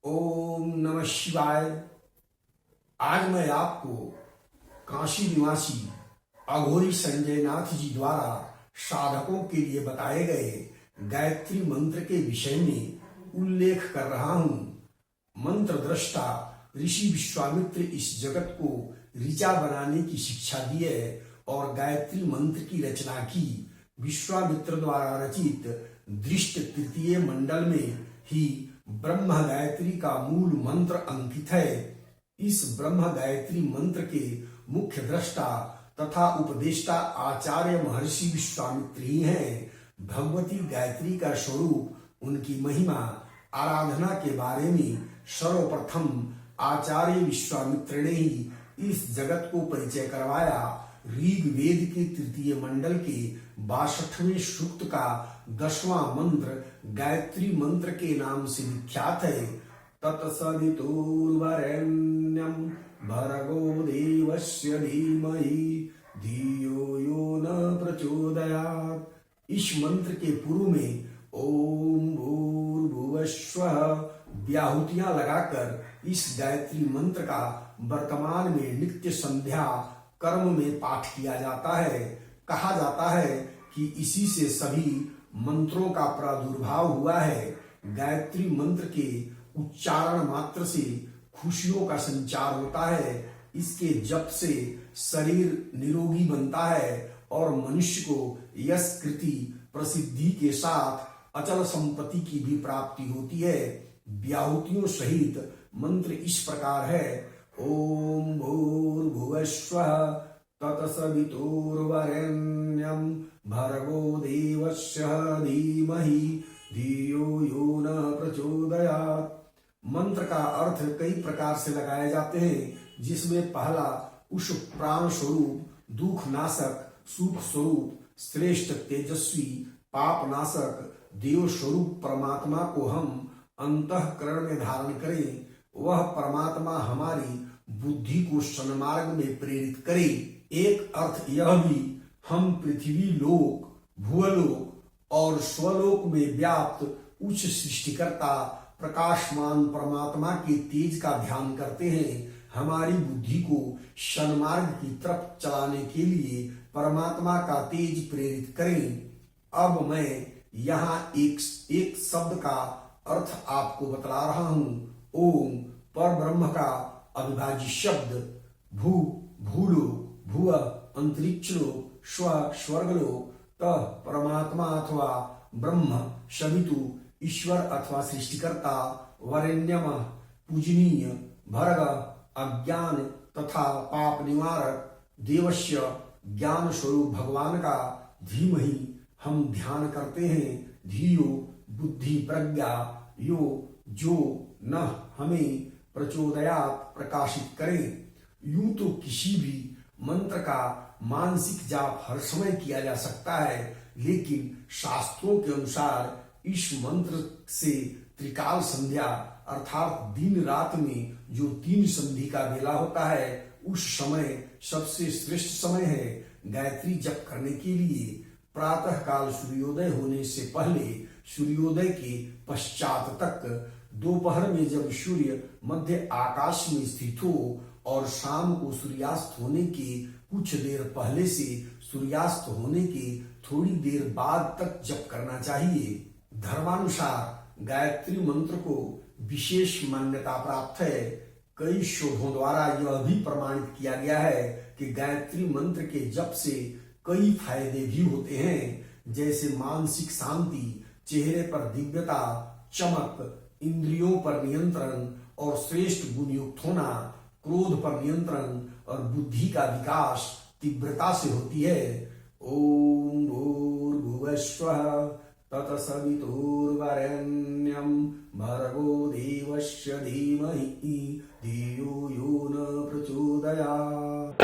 ओम नमः शिवाय। आज मैं आपको काशी निवासी अघोरी संजय नाथ जी द्वारा साधकों के लिए बताए गए गायत्री मंत्र के विषय में उल्लेख कर रहा हूं। मंत्र दृष्टा ऋषि विश्वामित्र इस जगत को ऋचा बनाने की शिक्षा दिए और गायत्री मंत्र की रचना की। विश्वामित्र द्वारा रचित दृष्ट तृतीय मंडल में ही ब्रह्म गायत्री का मूल मंत्र अंकित है। इस ब्रह्म गायत्री मंत्र के मुख्य दृष्टा तथा उपदेष्टा आचार्य महर्षि विश्वामित्र ही हैं। भगवती गायत्री का स्वरूप, उनकी महिमा, आराधना के बारे में सर्वप्रथम आचार्य विश्वामित्र ने ही इस जगत को परिचय करवाया। ऋग्वेद के तृतीय मंडल के 62वें सूक्त का 10वां मंत्र गायत्री मंत्र के नाम से विख्यात है। तत्सवितुर्वरेण्यं भर्गो देवस्य धीमहि धियो यो न प्रचोदयात्। इस मंत्र के पूर्व में ओम भूर्भुवस्वः व्याहुतियां लगाकर इस गायत्री मंत्र का वर्तमान में नित्य संध्या कर्म में पाठ किया जाता है। कहा जाता है कि इसी से सभी मंत्रों का प्रादुर्भाव हुआ है। गायत्री मंत्र के उच्चारण मात्र से खुशियों का संचार होता है। इसके जप से शरीर निरोगी बनता है और मनुष्य को यश, कृति, प्रसिद्धि के साथ अचल संपत्ति की भी प्राप्ति होती है। व्याहुतियों सहित मंत्र इस प्रकार है। ओम भूर्भुवस्वः तत्सवितुर्वरेण्यं भर्गो देवस्य धीमहि धियो यो न प्रचोदयात्। मंत्र का अर्थ कई प्रकार से लगाए जाते हैं, जिसमें पहला उस प्राण स्वरूप, दुख नाशक, सुख स्वरूप, श्रेष्ठ, तेजस्वी, पाप नाशक, देव स्वरूप परमात्मा को हम अंतःकरण में धारण करें। वह परमात्मा हमारी बुद्धि को सन्मार्ग में प्रेरित करे। एक अर्थ यह भी हम पृथ्वी लोक, भूलोक और स्वलोक में व्याप्त उच्च सृष्टिकर्ता प्रकाशमान परमात्मा के तेज का ध्यान करते हैं। हमारी बुद्धि को सन्मार्ग की तरफ चलाने के लिए परमात्मा का तेज प्रेरित करें। अब मैं यहाँ एक शब्द का अर्थ आपको बतला रहा हूँ। ओम पर ब्रह्म का अविभाज्य शब्द, भू भूलोक, भुव अंतरिक्ष लोक, स्व स्वर्गलोक, तः परमात्मा अथवा ब्रह्म, सवितु ईश्वर अथवा सृष्टिकर्ता, वरेण्यम पूजनीय, भर्ग अज्ञान तथा पाप निवारक, देवस्य ज्ञान स्वरूप भगवान का, धीमहि हम ध्यान करते हैं, धियो बुद्धि प्रज्ञा, यो जो न हमें प्रचोदयात् प्रकाशित करें। यूं तो किसी भी मंत्र का मानसिक जाप हर समय किया जा सकता है, लेकिन शास्त्रों के अनुसार इस मंत्र से त्रिकाल संध्या अर्थात दिन रात में जो 3 संधि का बेला होता है, उस समय सबसे श्रेष्ठ समय है। गायत्री जप करने के लिए प्रातः काल सूर्योदय होने से पहले, सूर्योदय के पश्चात तक, दोपहर में जब सूर्य मध्य आकाश में स्थित हो और शाम को सूर्यास्त होने के कुछ देर पहले से सूर्यास्त होने के थोड़ी देर बाद तक जप करना चाहिए। धर्मानुसार गायत्री मंत्र को विशेष मान्यता प्राप्त है। कई शोधों द्वारा यह भी प्रमाणित किया गया है कि गायत्री मंत्र के जप से कई फायदे भी होते हैं, जैसे मानसिक शांति, चेहरे पर दिव्यता, चमक, इंद्रियों पर नियंत्रण और श्रेष्ठ गुण युक्त होना, क्रोध पर नियंत्रण और बुद्धि का विकास तीव्रता से होती है। ओम भूर्भुवस्वः तत्सवितुर्वरेण्यं भर्गो देवस्य धीमहि धियो यो न प्रचोदयात्।